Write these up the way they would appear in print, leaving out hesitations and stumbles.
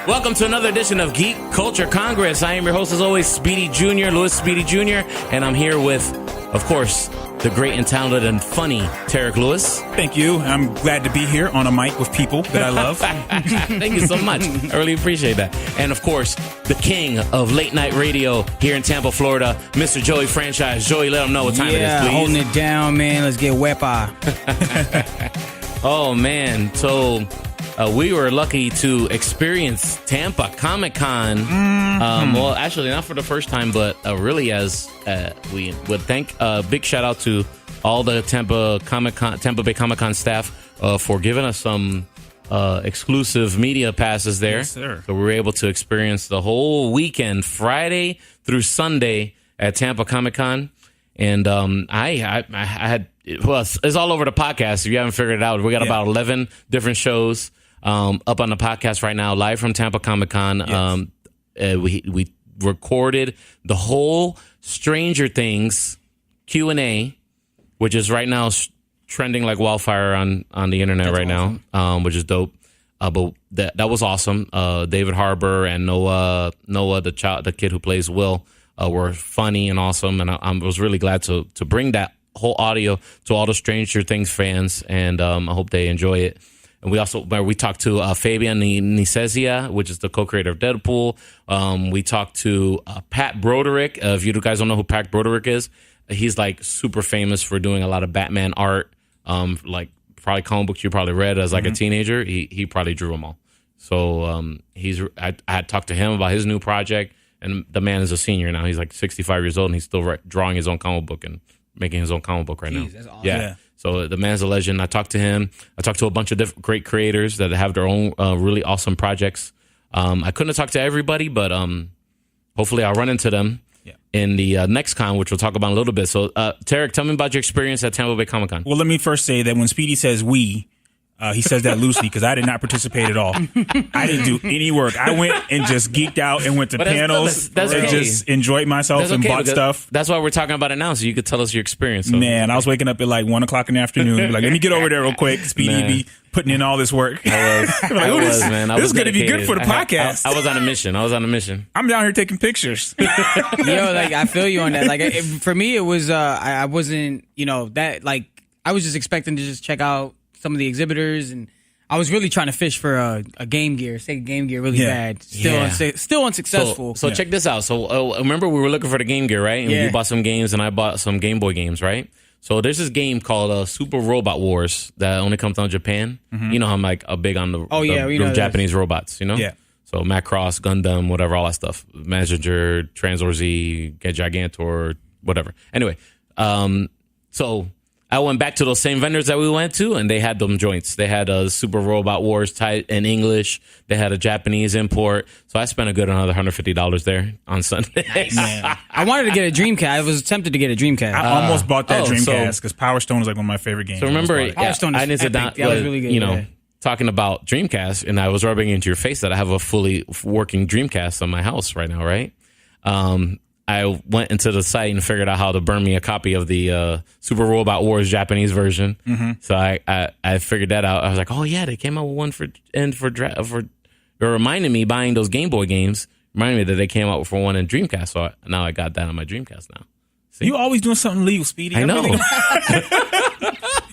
Welcome to another edition of Geek Culture Congress. I am your host, as always, Speedy Jr., Louis Speedy Jr., and I'm here with, of course, the great and talented and funny Tarek Lewis. Thank you. I'm glad to be here on a mic with people that I love. Thank you so much. I really appreciate that. And, of course, the king of late night radio here in Tampa, Florida, Mr. Joey Franchise. Joey, let him know what time it is, please. Holding it down, man. Let's get wepa. Oh, man. So we were lucky to experience Tampa Comic Con. Well, actually, not for the first time, but really as we would thank big shout out to all the Tampa Bay Comic Con staff for giving us some exclusive media passes there. Yes, sir. So we were able to experience the whole weekend, Friday through Sunday at Tampa Comic Con. And I had, well, it's all over the podcast. If you haven't figured it out, we got about 11 different shows up on the podcast right now, live from Tampa Comic Con. Yes. We recorded the whole Stranger Things Q&A, which is right now trending like wildfire on the internet. That's right awesome. Now, which is dope. But that was awesome. David Harbour and Noah, the kid who plays Will, were funny and awesome, and I was really glad to bring that whole audio to all the Stranger Things fans, and I hope they enjoy it. And we talked to Fabian Nicieza, which is the co-creator of Deadpool. We talked to Pat Broderick. If you guys don't know who Pat Broderick is, he's like super famous for doing a lot of Batman art, like probably comic books you probably read as like a teenager. He probably drew them all. So I had talked to him about his new project, and the man is a senior now. He's like 65 years old, and he's still drawing his own comic book and making his own comic book right now. That's awesome. Yeah. So the man's a legend. I talked to him. I talked to a bunch of different great creators that have their own really awesome projects. I couldn't have talked to everybody, but hopefully I'll run into them in the next con, which we'll talk about in a little bit. So, Tarek, tell me about your experience at Tampa Bay Comic Con. Well, let me first say that when Speedy says we, he says that loosely because I did not participate at all. I didn't do any work. I went and just geeked out and went to panels that's and okay. just enjoyed myself and bought stuff. That's why we're talking about it now, so you could tell us your experience. So. Man, I was waking up at like 1 o'clock in the afternoon. Like, let me get over there real quick. Speedy be putting in all this work. I was, man. This is going to be good for the podcast. I was on a mission. I'm down here taking pictures. Yo, like, I feel you on that. Like, for me, it was, I wasn't, that, like, I was just expecting to just check out some of the exhibitors, and I was really trying to fish for a Game Gear, Sega Game Gear really bad. Still unsuccessful. So check this out. So remember we were looking for the Game Gear, right? And you bought some games and I bought some Game Boy games, right? So there's this game called Super Robot Wars that only comes out in Japan. You know how I'm like big on the Japanese robots, you know? Yeah. So Macross, Gundam, whatever, all that stuff. Messenger, Transor Z, Gigantor, whatever. Anyway, so I went back to those same vendors that we went to, and they had them joints. They had a Super Robot Wars type in English. They had a Japanese import. So I spent a good another $150 there on Sunday. Nice. I wanted to get a Dreamcast. I was tempted to get a Dreamcast. I almost bought that Dreamcast because Power Stone was like one of my favorite games. So remember, Power Stone is epic. That was really good. Talking about Dreamcast, and I was rubbing into your face that I have a fully working Dreamcast on my house right now, right? I went into the site and figured out how to burn me a copy of the Super Robot Wars Japanese version. So I figured that out. I was like, oh yeah, they came out with one for it reminded me buying those Game Boy games. Reminded me that they came out for one in Dreamcast. So now I got that on my Dreamcast now. See? You always doing something legal, Speedy. I know.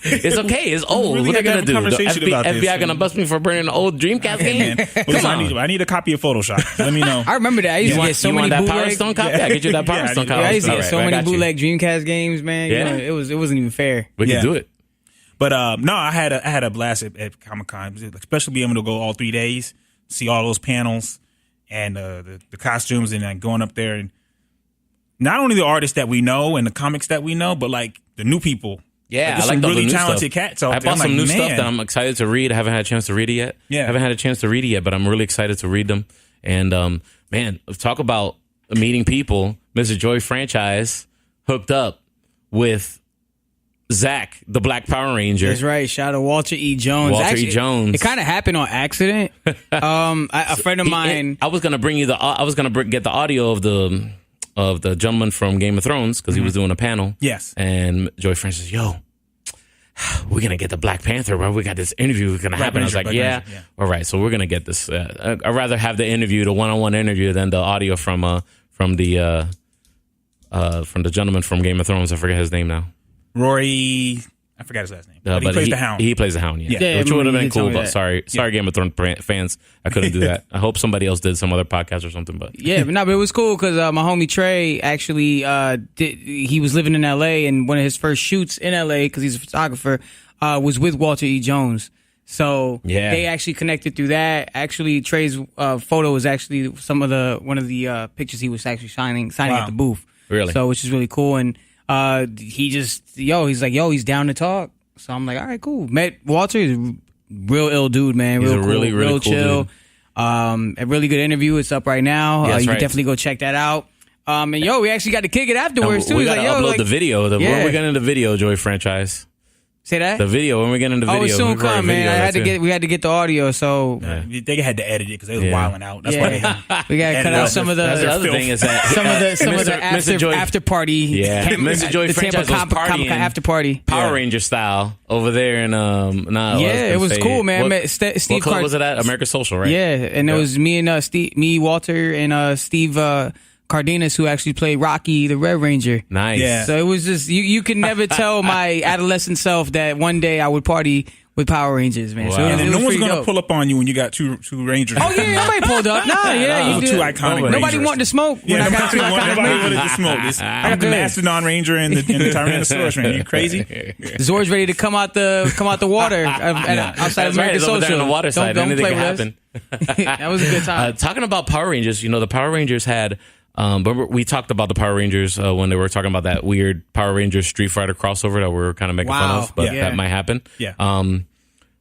It's okay. It's old. Really, what are they gonna do? The FBI gonna bust me for burning an old Dreamcast game? Listen, I need a copy of Photoshop. Let me know. I remember that. I used to get so many bootleg. Power Stone copy? I get you that Power Stone copy. I used to get so many bootleg Dreamcast games, man. Yeah. It wasn't even fair. We can do it. But no, I had a blast at Comic Con, especially being able to go all 3 days, see all those panels and the costumes, and going up there and not only the artists that we know and the comics that we know, but like the new people. Yeah, like, I like some really new talented stuff. cats. So I bought some new stuff that I'm excited to read. I haven't had a chance to read it yet. Yeah, haven't had a chance to read it yet, but I'm really excited to read them. And man, talk about meeting people. Mr. Joy Franchise hooked up with Zach, the Black Power Ranger. That's right. Shout out to Walter E. Jones. E. Jones. It kind of happened on accident. A friend of mine. I was gonna bring you get the audio of the gentleman from Game of Thrones because he was doing a panel. Yes. And Joy Francis, yo, we're gonna get the Black Panther, bro. We got this interview gonna happen. I was like, Black yeah, Ranger, yeah. all right. So we're gonna get this. I'd rather have the interview, the one-on-one interview, than the audio from the gentleman from Game of Thrones. I forget his name now. Rory, I forgot his last name. But he plays the Hound. He plays the Hound, yeah. Yeah, Which would have been you did tell cool, me but that. sorry, Game of Thrones fans, I couldn't do that. I hope somebody else did, some other podcast or something. But Yeah, but it was cool because my homie Trey actually he was living in L.A. and one of his first shoots in L.A. because he's a photographer was with Walter E. Jones. So they actually connected through that. Actually, Trey's photo was actually one of the pictures he was actually signing at the booth. Really? So which is really cool. And he's like, he's down to talk. So I'm like, all right, cool. Met Walter, he's a real ill dude, man. He's real a cool, really real cool chill. dude. A really good interview. It's up right now. Yeah, that's You can right. definitely go check that out. And we actually got to kick it afterwards too. we He's gotta like, upload the video. When we get into the video, Joy franchise. Say that? The video, when we get into video. Oh, it soon we record a come, man. video, We had to get the audio, so They had to edit it because they was wilding out. That's why they we got to cut out some of That's the the other thing is that some of the Mr. Joy, after party. Yeah, Mr. Joy the Tampa franchise was Comic partying after party. Power Ranger style over there in it was cool, man. I met Steve what club was it at? America Social, right? Yeah, and it was me and Walter and Steve Cardenas, who actually played Rocky the Red Ranger. Nice. Yeah. So it was just you can never tell my adolescent self that one day I would party with Power Rangers, man. Wow. So And it then was no one's pretty gonna dope. pull up on you when you got two Rangers. Oh yeah, nobody pulled up. Nah, you Those did. two iconic Nobody Rangers. wanted to smoke when Yeah, I got two iconic nobody Rangers. wanted to smoke. I got the good. Mastodon Ranger and the Tyrannosaurus Ranger. You crazy? Zor's ready to come out the water outside of That's right. America It's over there Social. on the water side. Don't Anything play can with happen. us. That was a good time. Talking about Power Rangers, the Power Rangers had. But we talked about the Power Rangers when they were talking about that weird Power Rangers Street Fighter crossover that we were kind of making fun of, but Yeah. that might happen. Yeah.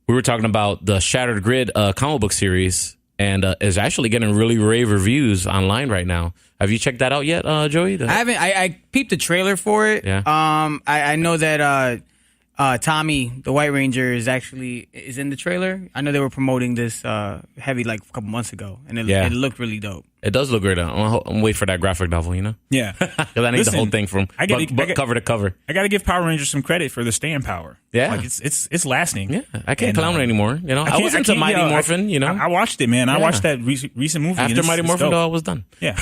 We were talking about the Shattered Grid comic book series, and is actually getting really rave reviews online right now. Have you checked that out yet, Joey? I haven't. I peeped the trailer for it. Yeah. I know that Tommy, the White Ranger, is in the trailer. I know they were promoting this heavy like a couple months ago, and it looked really dope. It does look great. I'm waiting for that graphic novel, Yeah. because I need the whole thing from book cover to cover. I got to give Power Rangers some credit for the staying power. Yeah. Like it's lasting. Yeah, I can't clown it anymore. I was into Mighty Morphin. I watched it, man. I watched that recent movie. After Mighty Morphin, though, I was done. Yeah.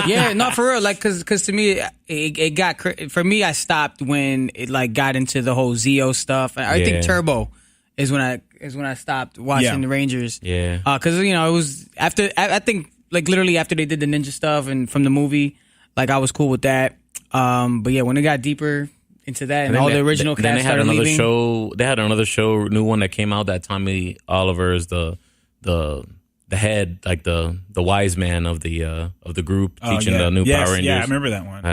Yeah, not for real. Like, cause to me, it got for me. I stopped when it like got into the whole Zeo stuff. I think Turbo is when I stopped watching the Rangers. Yeah. Cause it was after I think like literally after they did the ninja stuff and from the movie, like I was cool with that. But yeah, when it got deeper into that and all the original cast then they had started another leaving. show. They had another show, new one that came out. That Tommy Oliver is the head, like the wise man of the group, teaching the new Power Rangers. Yeah, I remember that one.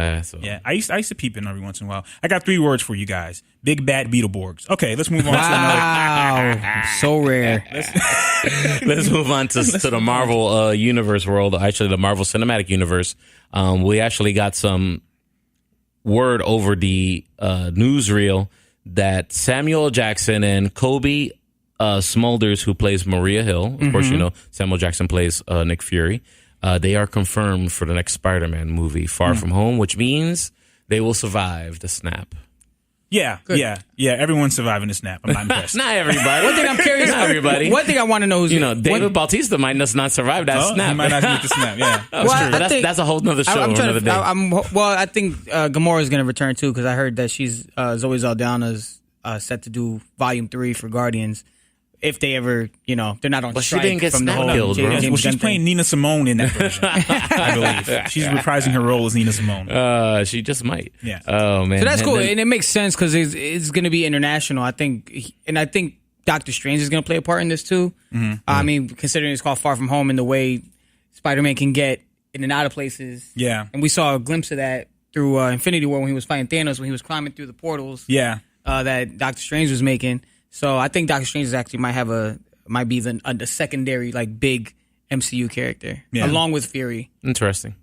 Yeah, I used to peep in every once in a while. I got 3 words for you guys: big bad Beetleborgs. Okay, let's move on to another. Wow, so rare. Let's move on to the Marvel universe world. Actually, the Marvel Cinematic Universe. We actually got some word over the newsreel that Samuel Jackson and Kobe Smulders, who plays Maria Hill, of course, Samuel Jackson plays Nick Fury. They are confirmed for the next Spider-Man movie, Far From Home, which means they will survive the snap. Yeah. Everyone's surviving the snap. I'm not impressed. Not everybody. One thing I'm curious. Not everybody. One thing I want to know is David Bautista might just not survive that snap. He might not get the snap. Yeah. That's a whole nother show another day. I think Gamora is going to return too because I heard that she's Zoe Saldana's set to do Volume 3 for Guardians. If they ever, they're not on But she strike didn't get from the whole snap killed, bro. James Well, she's Gunn playing thing. Nina Simone in that version, I believe. She's reprising her role as Nina Simone. She just might. Yeah. Oh man. So that's cool, then- and it makes sense because it's going to be international. I think Doctor Strange is going to play a part in this too. I mean, considering it's called Far From Home and the way Spider-Man can get in and out of places. Yeah. And we saw a glimpse of that through Infinity War when he was fighting Thanos, when he was climbing through the portals. Yeah. That Doctor Strange was making. So I think Doctor Strange might be the secondary like big MCU character along with Fury. Interesting.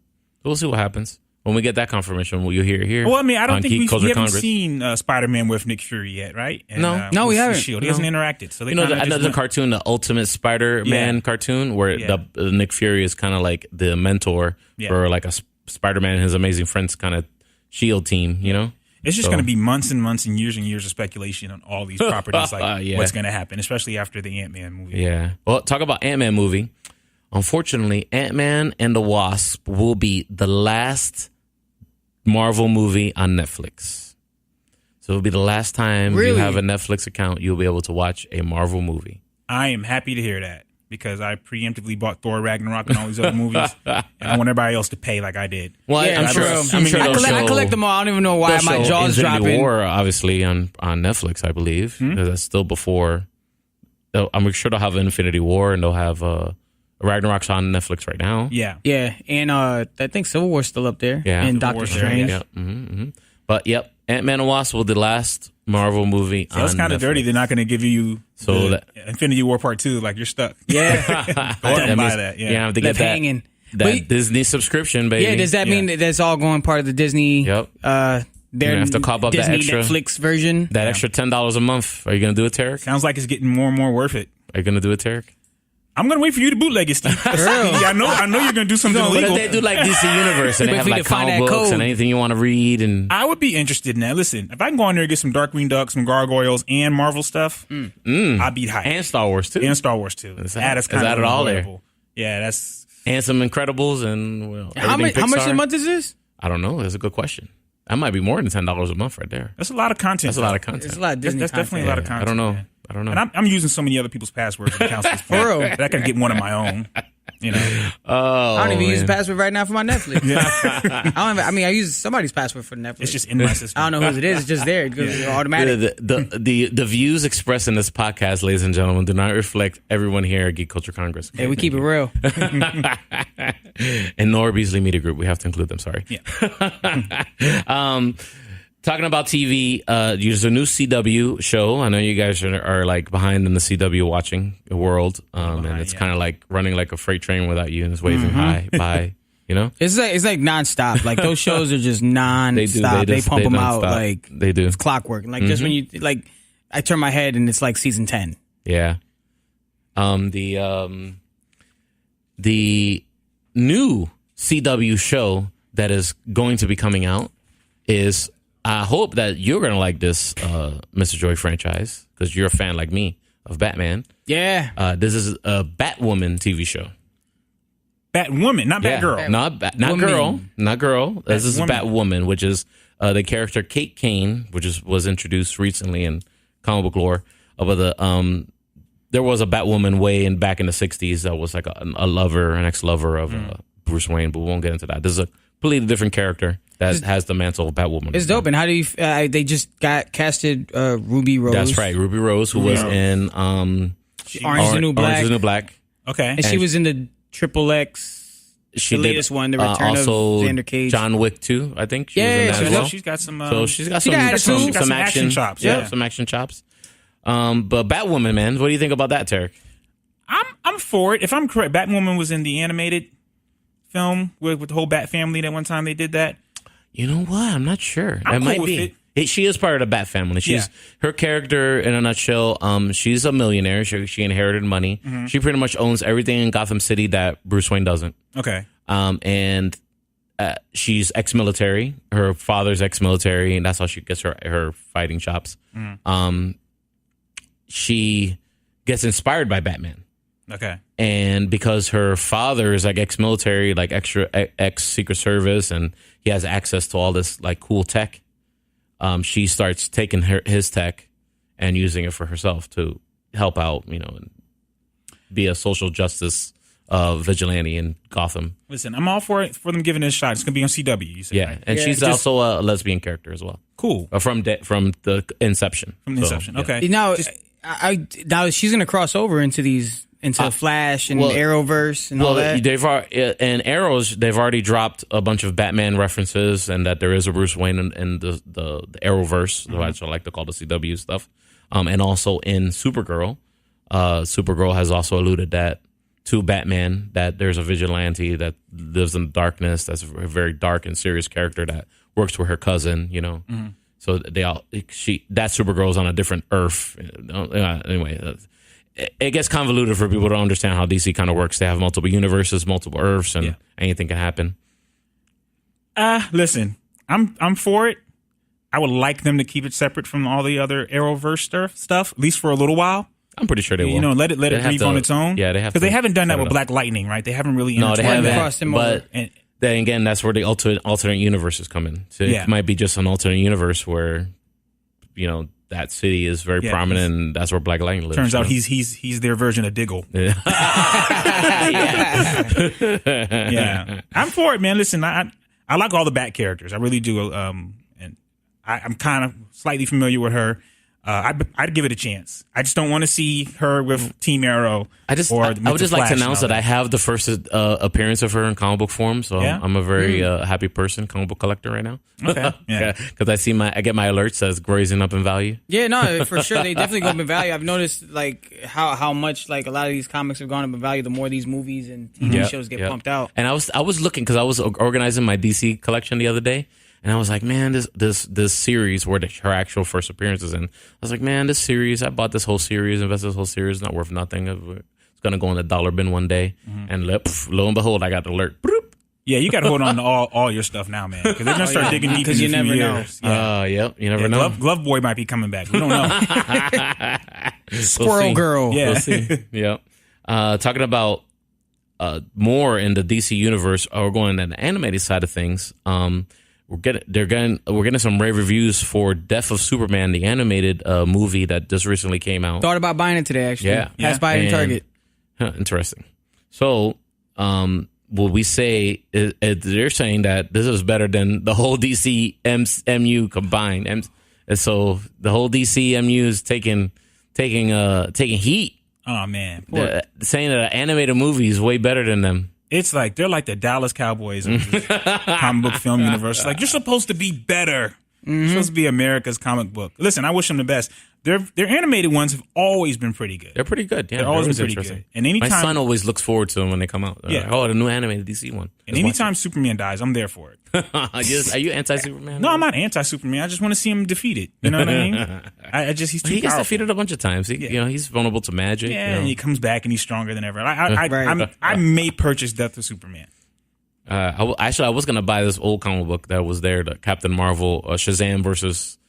We'll see what happens when we get that confirmation. You'll hear it here. Well, I mean, I don't think we haven't Congress. seen Spider-Man with Nick Fury yet, right? And, No, we with haven't. Shield. He hasn't interacted. So they another cartoon, the Ultimate Spider-Man cartoon, where Nick Fury is kind of like the mentor for like a Spider-Man and his amazing friends kind of Shield team. It's just going to be months and months and years of speculation on all these properties, like what's going to happen, especially after the Ant-Man movie. Yeah. Well, talk about Ant-Man movie. Unfortunately, Ant-Man and the Wasp will be the last Marvel movie on Netflix. So it'll be the last time you have a Netflix account, you'll be able to watch a Marvel movie. I am happy to hear that because I preemptively bought Thor Ragnarok and all these other movies, and I want everybody else to pay like I did. Well, Yeah, I'm sure. I collect them all. I don't even know why my jaw's Infinity dropping. War, obviously on Netflix, I believe. That's still before. I'm sure they'll have Infinity War and they'll have Ragnarok's on Netflix right now. Yeah. Yeah, and I think Civil War's still up there. Yeah. And Civil Doctor War's there, Strange. Yeah. But yep, Ant-Man and Wasp will be the last Marvel movie on That's kind of Netflix. dirty. They're not going to give you Infinity War Part 2. Like, you're stuck. Yeah. Go ahead and buy that. Yeah. You have to get Left that, hanging. that Disney subscription, baby. Yeah, does that mean that that's all going part of the Disney? Yep. Their have to cop up that Disney extra- Netflix version. That extra $10 a month? Are you going to do it, Tarek? Sounds like it's getting more and more worth it. Are you going to do it, Tarek? I'm going to wait for you to bootleg it, Steve. I know you're going to do something But illegal. if they do like DC Universe and they Wait have for you like to find comic that books code. and anything you want to read, and I would be interested in that. Listen, if I can go on there and get some Darkwing Duck, some Gargoyles, and Marvel stuff, I'd be hyped. and Star Wars too, And Star Wars too. That is kind of it all there? enjoyable. Yeah, that's and some Incredibles, and How much Pixar. a month is this? I don't know. That's a good question. That might be more than $10 a month right there. a lot of content. That's a lot of content. It's a lot of Disney That's definitely a lot of content. I don't know. man. I don't know. And I'm using so many other people's passwords and accounts at this point. For real. That I can get one of my own. You know, Oh, I don't even use man. the password right now for my Netflix. I use somebody's password for Netflix. it's just in my system. I don't know whose it is. It's just there. It goes automatic. The views expressed in this podcast, ladies and gentlemen, do not reflect everyone here at Geek Culture Congress. Hey, we keep it real. And nor Beasley Media Group. We have to include them. Sorry. Yeah. Talking about TV, there's a new CW show. I know you guys are like behind in the CW watching world, and it's kind of like running like a freight train without you, and it's waving hi, bye. You know, It's like nonstop. Like those shows are just nonstop. They pump them out like they do. it's clockwork. Like just when you like, I turn my head and it's like season 10. Yeah. The new CW show that is going to be coming out is, I hope that you're going to like this, Mr. Joy franchise, because you're a fan like me of Batman. Yeah. This is a Batwoman TV show. Batwoman, not Yeah. Batgirl. Not girl. This is Batwoman. Batwoman, which is the character Kate Kane, which was introduced recently in comic book lore. There was a Batwoman way back in the 60s that was like a lover, an ex-lover of Bruce Wayne, but we won't get into that. This is a completely different character that has the mantle of Batwoman. It's dope. And how do you? They just casted Ruby Rose. That's right, Ruby Rose, who was in Orange is the New Black. Okay. And she was in the Triple X. She the did latest one, The Return also of Xander Cage. John Wick 2, I think. She was in that as well. She's got some. So she's got She some got attitude. She got some action action chops, Yeah, yeah. some action chops. But Batwoman, man, what do you think about that, Tarek? I'm for it. If I'm correct, Batwoman was in the animated film with the whole Bat family. That one time they did that. You know what? I'm not sure. I'm it cool might with be. it. She is part of the Bat family. She's her character in a nutshell. She's a millionaire. She inherited money. Mm-hmm. She pretty much owns everything in Gotham City that Bruce Wayne doesn't. Okay. And she's ex-military. Her father's ex-military, and that's how she gets her fighting chops. She gets inspired by Batman. Okay. And because her father is like ex-military, like ex-Secret Service, and he has access to all this like cool tech, she starts taking his tech and using it for herself to help out, and be a social justice vigilante in Gotham. Listen, I'm all for it, for them giving it a shot. It's gonna be on CW. You said, Yeah, right? and she's also a lesbian character as well. Cool. From the Inception. From the Inception. yeah. Okay. Now, now she's gonna cross over into Flash and Arrowverse and all that. In Arrows, they've already dropped a bunch of Batman references, and that there is a Bruce Wayne in the Arrowverse, which I like to call the CW stuff, and also in Supergirl. Supergirl has also alluded that to Batman, that there's a vigilante that lives in the darkness, that's a very dark and serious character that works with her cousin, So that Supergirl's on a different Earth. Anyway, it gets convoluted for people to understand how DC kind of works. They have multiple universes, multiple Earths, and anything can happen. Listen, I'm for it. I would like them to keep it separate from all the other Arrowverse stuff, at least for a little while. I'm pretty sure they will. Let it breathe on its own. Yeah, they have because they haven't done that with Black Lightning, right? They haven't really. No, they haven't. Crossed him over. But then again, that's where the alternate universes come in. So it might be just an alternate universe where, that city is very prominent, and that's where Black Lightning lives. Turns out he's their version of Diggle. Yeah. Yeah, I'm for it, man. Listen, I like all the Bat characters. I really do. And I'm kind of slightly familiar with her. I'd give it a chance. I just don't want to see her with Team Arrow. I would just like to announce that I have the first appearance of her in comic book form. So I'm a very happy person, comic book collector right now. Okay, yeah, because I get my alerts as raising up in value. Yeah, no, for sure they definitely go up in value. I've noticed like how much like a lot of these comics have gone up in value the more these movies and TV shows get pumped out. And I was looking because I was organizing my DC collection the other day. And I was like, man, this series where her actual first appearance is in. I was like, man, this series, I bought this whole series, invested this whole series, not worth nothing. It's going to go in the dollar bin one day. Mm-hmm. And lo and behold, I got the alert. Boop. Yeah, you got to hold on to all your stuff now, man. Because they're going to start digging deep in a few years. You never know. Glove Boy might be coming back. We don't know. Squirrel Girl. Yeah. We'll see. Yep. Talking about more in the DC universe, or going on the animated side of things, we're getting some rave reviews for Death of Superman, the animated movie that just recently came out. Thought about buying it today, actually. Yeah. Passed by it in Target. Interesting. So, will we say they're saying that this is better than the whole DC MU combined, and so the whole DC MU is taking heat. Oh man, saying that an animated movie is way better than them. It's like they're like the Dallas Cowboys of the comic book film universe. Like, you're supposed to be better. You're supposed to be America's comic book. Listen, I wish them the best. Their animated ones have always been pretty good. They're pretty good. Yeah, they're always been pretty good. And anytime my son always looks forward to them when they come out. Like, the new animated DC one. And anytime Superman dies, I'm there for it. Are you anti-Superman? No, I'm not anti-Superman. I just want to see him defeated. You know what I mean? He's too He gets powerful. defeated a bunch of times. He's vulnerable to magic. Yeah, and he comes back and he's stronger than ever. I may purchase Death of Superman. I was gonna buy this old comic book that was there. The Captain Marvel Shazam versus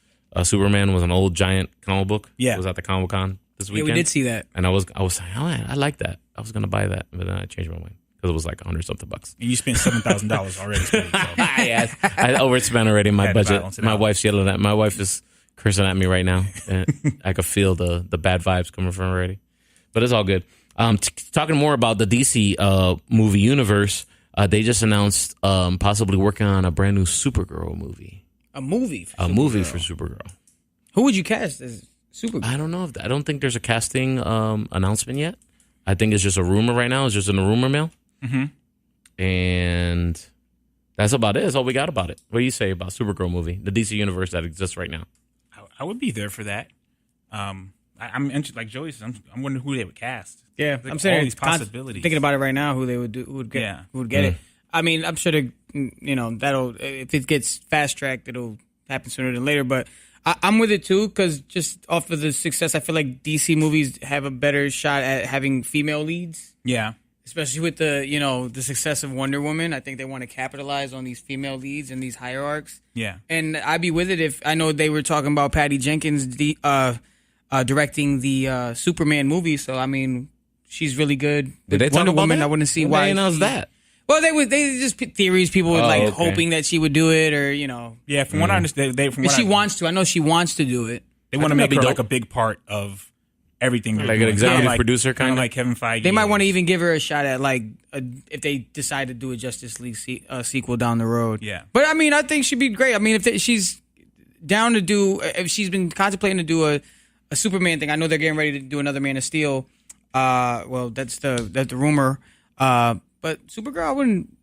Superman was an old giant comic book. Yeah, it was at the Comic Con this weekend. Yeah, we did see that, and I was like, oh man, I like that. I was gonna buy that, but then I changed my mind because it was like $100-something. And you spent $7,000 already. Yeah, I overspent already my budget. My wife's yelling at. My wife is cursing at me right now, and I could feel the bad vibes coming from her already. But it's all good. Talking more about the DC movie universe. They just announced possibly working on a brand new Supergirl movie. A movie for Supergirl. Who would you cast as Supergirl? I don't know. I don't think there's a casting announcement yet. I think it's just a rumor right now. It's just in the rumor mill. Mm-hmm. And that's about it. That's all we got about it. What do you say about Supergirl movie, the DC universe that exists right now? I would be there for that. I'm interested, like Joey said. I'm wondering who they would cast. Yeah, like I'm saying all these possibilities. Thinking about it right now, who they would do, who would get it. I mean, I'm sure that'll if it gets fast tracked, it'll happen sooner than later. But I'm with it too, because just off of the success, I feel like DC movies have a better shot at having female leads. Yeah, especially with the success of Wonder Woman. I think they want to capitalize on these female leads and these hierarchs. Yeah, and I'd be with it if I know they were talking about Patty Jenkins directing the Superman movie. So I mean, she's really good. Did they Wonder talk about Woman? that? I wouldn't see why why announced that. Well, they just theories. People were hoping that she would do it, or Yeah, from what I understand, she wants to. I know she wants to do it. They want to make her like a big part of everything. Like an executive producer, kind of like Kevin Feige. They might want to even give her a shot at if they decide to do a Justice League sequel down the road. Yeah, but I mean, I think she'd be great. I mean, if she's down to do, if she's been contemplating to do a Superman thing, I know they're getting ready to do another Man of Steel. Well, that's the rumor. But Supergirl, I wouldn't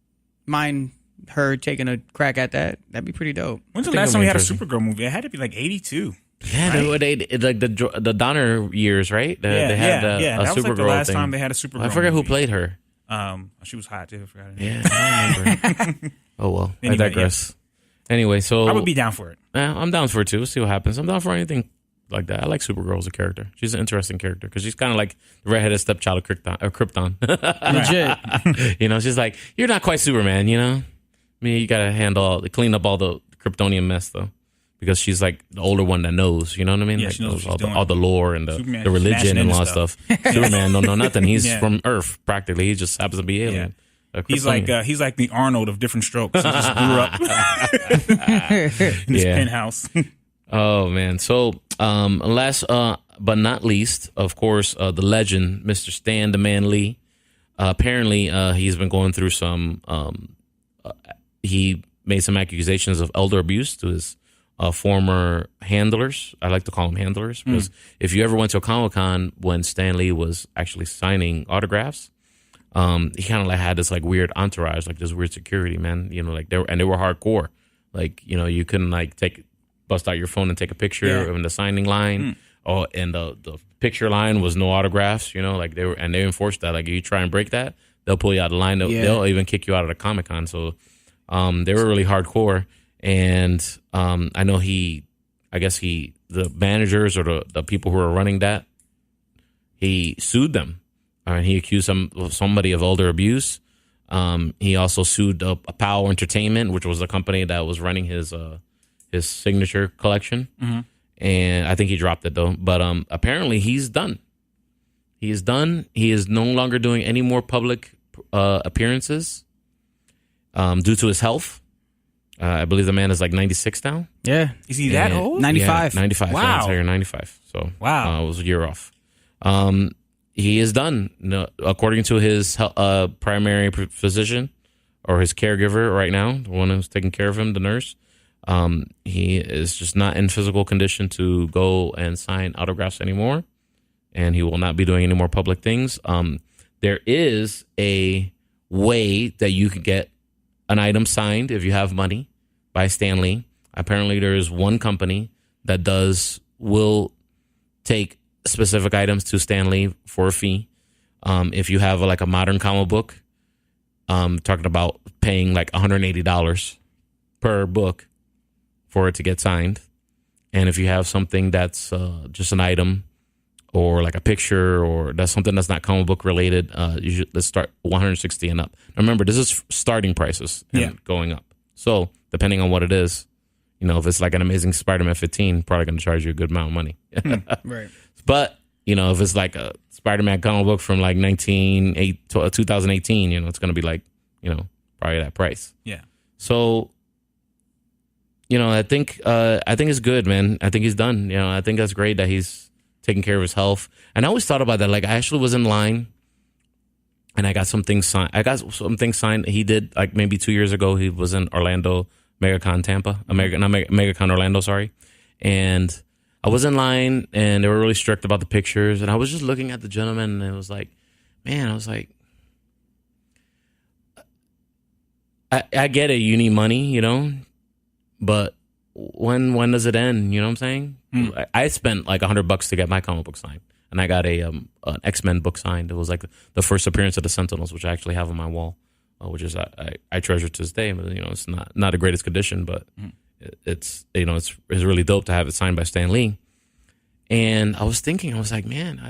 mind her taking a crack at that. That'd be pretty dope. When's the last time we had a Supergirl movie? It had to be like 82. Yeah, right? they like the Donner years, right? They had a that was Supergirl like the last thing. time they had a Supergirl. I forget movie. Who played her. She was hot too. I forgot her name. Yeah, I remember. Oh well, Anyway, I digress. Anyway, so I would be down for it. I'm down for it too. We'll see what happens. I'm down for anything like that. I like Supergirl as a character. She's an interesting character because she's kind of like the redheaded stepchild of Krypton. Legit. She's like, you're not quite Superman, I mean, you got to clean up all the Kryptonian mess, though. because she's like the older one that knows. You know what I mean? Yeah, like she knows what she's all the lore and the Superman's religion smashing and all into that stuff. Superman don't know nothing. He's Yeah. from Earth practically. He just happens to be alien. He's like the Arnold of different strokes. He just grew up in his penthouse. Oh man! So last but not least, of course, the legend, Mr. Stan the Man Lee. Apparently, he's been going through some. He made some accusations of elder abuse to his former handlers. I like to call them handlers because if you ever went to a Comic Con when Stan Lee was actually signing autographs, he kind of like had this like weird entourage, like this weird security, man. You know, like they were hardcore. Like, you know, you couldn't like bust out your phone and take a picture in the signing line. Oh, and the picture line was no autographs. You know, like they enforced that. Like if you try and break that, they'll pull you out of the line. They'll even kick you out of the Comic Con. So they were really hardcore. And I know the managers or the people who were running that, he sued them. He accused somebody of elder abuse. He also sued Powell Entertainment, which was the company that was running his signature collection. And I think he dropped it though. But apparently he's done. He is done. He is no longer doing any more public appearances due to his health. I believe the man is like 96 now. Yeah. Is he that old? 95. Yeah, 95. Wow. Yeah, 95. So wow. It was a year off. He is done. No, according to his primary physician or his caregiver right now, the one who's taking care of him, the nurse, he is just not in physical condition to go and sign autographs anymore, and he will not be doing any more public things. There is a way that you can get an item signed if you have money by Stan Lee. Apparently, there is one company that will take specific items to Stan Lee for a fee. If you have like a modern comic book, talking about paying like $180 per book for it to get signed. And if you have something that's just an item or like a picture or that's something that's not comic book related, let's start $160 and up. Now remember, this is starting prices and going up. So depending on what it is, you know, if it's like an Amazing Spider-Man 15, probably going to charge you a good amount of money. Right. But, you know, if it's like a Spider-Man comic book from like 2018, you know, it's going to be like, you know, probably that price. Yeah. So, you know, I think it's good, man. I think he's done. You know, I think that's great that he's taking care of his health. And I always thought about that. Like, I actually was in line and I got something signed. He did like maybe 2 years ago. He was in Orlando, Megacon Tampa, Megacon Orlando, sorry. And I was in line and they were really strict about the pictures. And I was just looking at the gentleman and it was like, man, I was like, I get it. You need money, you know, but when does it end? You know what I'm saying? I spent like $100 to get my comic book signed. And I got an X-Men book signed. It was like the first appearance of the Sentinels, which I actually have on my wall, which is I treasure to this day. But, you know, it's not the greatest condition, but it's, you know, it's really dope to have it signed by Stan Lee. And I was thinking, I was like, man,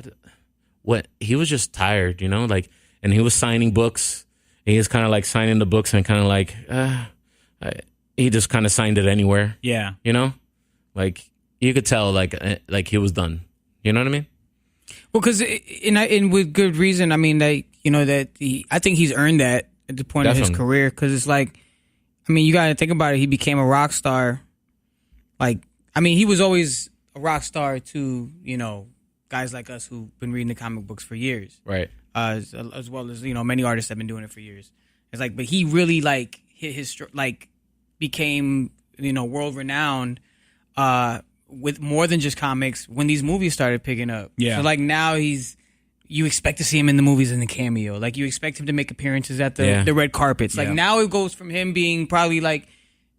he was just tired, you know, like, and he was signing books. And he was kind of like signing the books and kind of like, he just kind of signed it anywhere. Yeah. You know, like you could tell like he was done. You know what I mean? Well, because and with good reason. I mean, I think he's earned that at the point of his career. Because it's like, I mean, you got to think about it. He became a rock star. Like, I mean, he was always a rock star to, you know, guys like us who've been reading the comic books for years, right? As well as, you know, many artists have been doing it for years. It's like, but he really like hit his became, you know, world renowned. With more than just comics when these movies started picking up. Yeah. So like now you expect to see him in the movies in the cameo. Like you expect him to make appearances at the red carpets. Like now it goes from him being probably like,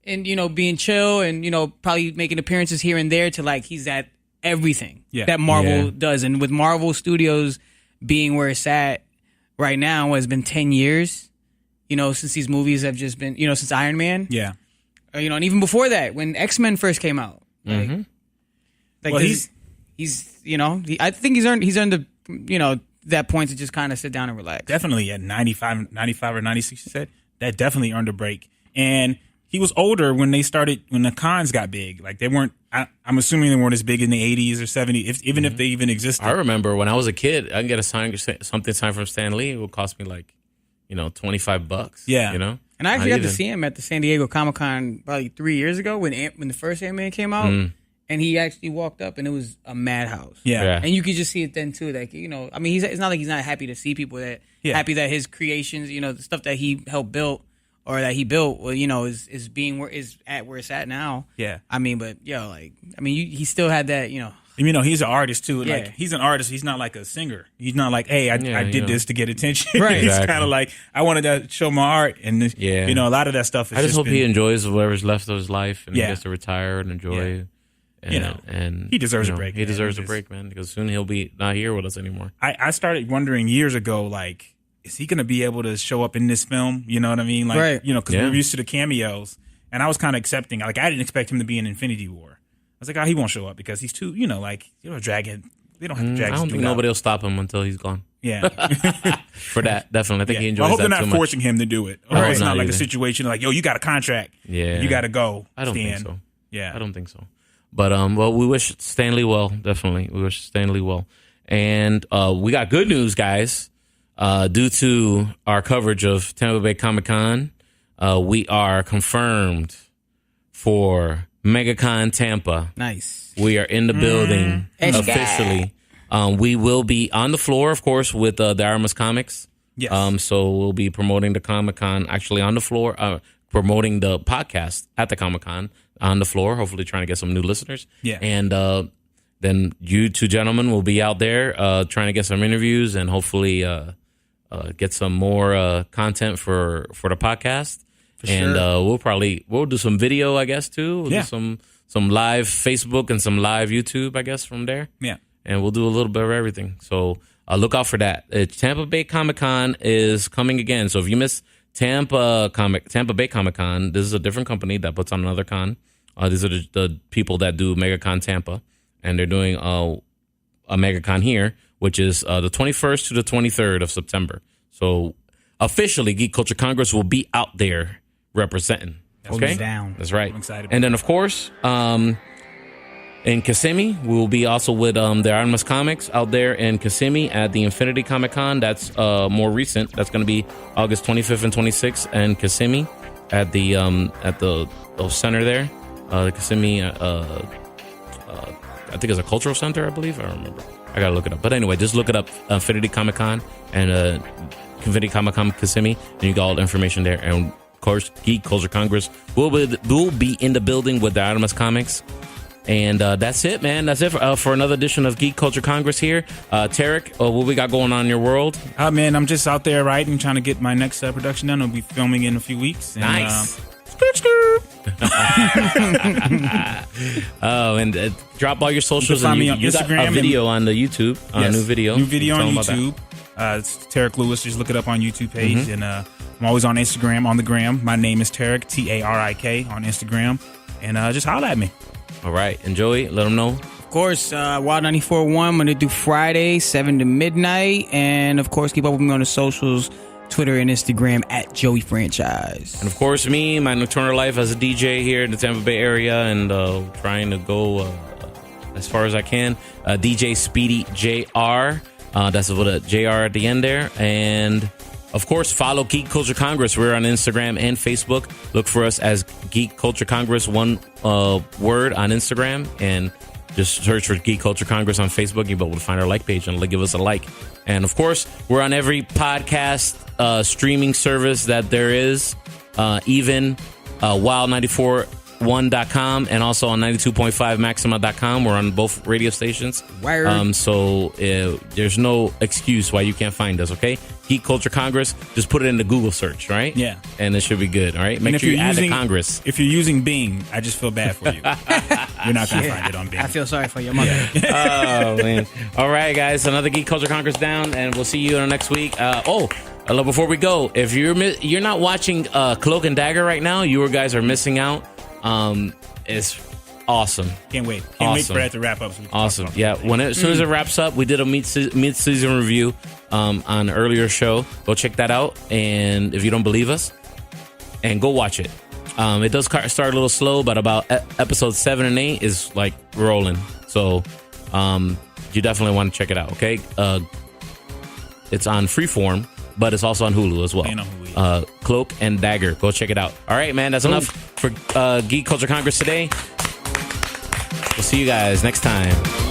and you know, being chill and, you know, probably making appearances here and there to like he's at everything that Marvel does. And with Marvel Studios being where it's at right now, has been 10 years, you know, since these movies have just been, you know, since Iron Man. Yeah. You know, and even before that, when X-Men first came out. Like, well, he's you know, I think he's earned the, you know, that point to just kind of sit down and relax. Definitely at 95 or 96, you said, that definitely earned a break. And he was older when the cons got big. Like they weren't. I'm assuming they weren't as big in the 80s or 70s, even if they even existed. I remember when I was a kid, I can get something signed from Stan Lee. It would cost me like, $25. Yeah, And I actually got to see him at the San Diego Comic Con probably 3 years ago when the first Ant-Man came out, and he actually walked up and it was a madhouse. Yeah. And you could just see it then too. Like I mean, it's not like he's not happy to see people happy that his creations, the stuff that he helped build. Or that he built, is at where it's at now. Yeah, I mean, but he still had that, he's an artist too. Yeah. Like he's an artist. He's not like a singer. He's not like, hey, I did this to get attention. Right. He's Exactly. kind of like, I wanted to show my art, and a lot of that stuff. Is I just hope been, he enjoys whatever's left of his life and he Yeah. gets to retire and enjoy. And he deserves a break. He man. deserves a break, man, because soon he'll be not here with us anymore. I started wondering years ago, like, is he going to be able to show up in this film? You know what I mean? Like, right. Because we're used to the cameos, and I was kind of accepting. Like, I didn't expect him to be in Infinity War. I was like, he won't show up because he's too, drag him. They don't have to drag. I don't think nobody will stop him until he's gone. Yeah. For that, definitely. I think he enjoys I hope that they're too not much. forcing him to do it. I Or hope it's not not like a either. situation like, yo, you got a contract. Yeah. You got to go. I don't think Stan. so. Yeah. I don't think so. But well, we wish Stanley well. Definitely, we wish Stanley well. And we got good news, guys. Due to our coverage of Tampa Bay Comic Con, we are confirmed for Megacon Tampa. Nice. We are in the building officially. We will be on the floor, of course, with DeArmas Comics. Yes. So we'll be promoting the Comic Con actually on the floor, promoting the podcast at the Comic Con on the floor, hopefully trying to get some new listeners. Yeah. And then you two gentlemen will be out there trying to get some interviews and hopefully get some more content for the podcast. And we'll do some video, I guess, too. We'll do some live Facebook and some live YouTube, I guess, from there. Yeah. And we'll do a little bit of everything. So look out for that. Tampa Bay Comic Con is coming again. So if you miss Tampa Bay Comic Con, this is a different company that puts on another con. These are the people that do Megacon Tampa, and they're doing a Megacon here, which is the 21st to the 23rd of September. So officially, Geek Culture Congress will be out there representing. Okay, down. That's right. I'm excited. And then, of course, in Kissimmee, we'll be also with DeArmas Comics out there in Kissimmee at the Infinity Comic Con. That's more recent. That's going to be August 25th and 26th in Kissimmee at the center there. The Kissimmee, I think it's a cultural center, I believe. I don't remember. I got to look it up. But anyway, just look it up, Infinity Comic Con and Infinity Comic Con Kissimmee, and you got all the information there. And of course, Geek Culture Congress will be in the building with DeArmas Comics. And that's it, man. That's it for another edition of Geek Culture Congress here. Tarek, what we got going on in your world? Man, I'm just out there writing, trying to get my next production done. I'll be filming in a few weeks. And, Nice. And drop all your socials. find And me you, on you got Instagram a video on the YouTube. Yes. New video. New video Tell on them about that. YouTube. It's Tarek Lewis. Just look it up on YouTube page. And I'm always on Instagram, on the gram. My name is Tarek, Tarik, on Instagram. And just holler at me. All right. Enjoy. Let them know. Of course, Wild 94.1, I'm going to do Friday, 7 to midnight. And of course, keep up with me on the socials, Twitter and Instagram at Joey Franchise. And of course, me, my nocturnal life as a DJ here in the Tampa Bay area and trying to go as far as I can. DJ Speedy JR. That's with a JR at the end there. And of course, follow Geek Culture Congress. We're on Instagram and Facebook. Look for us as Geek Culture Congress, one word on Instagram. And just search for Geek Culture Congress on Facebook. You'll be able to find our like page and give us a like. And of course, we're on every podcast streaming service that there is, even wild941.com and also on 92.5 maxima.com. We're on both radio stations. Word. So there's no excuse why you can't find us, okay? Geek Culture Congress, just put it in the Google search, right? Yeah. And it should be good, all right? Make sure you add the Congress. If you're using Bing, I just feel bad for you. You're not going to find it on Bing. I feel sorry for your mother. Oh, man. All right, guys. Another Geek Culture Congress down, and we'll see you next week. Before we go, if you're not watching Cloak and Dagger right now, you guys are missing out. It's awesome. Can't wait. Can't wait for that to wrap up. So we can Awesome. talk about Yeah. As soon as it wraps up, we did a mid-season review on an earlier show. Go check that out. And if you don't believe us, and go watch it. It does start a little slow, but about episode 7 and 8 is like rolling. So you definitely want to check it out. Okay, it's on Freeform, but it's also on Hulu as well. Cloak and Dagger. Go check it out. All right, man. That's enough for Geek Culture Congress today. We'll see you guys next time.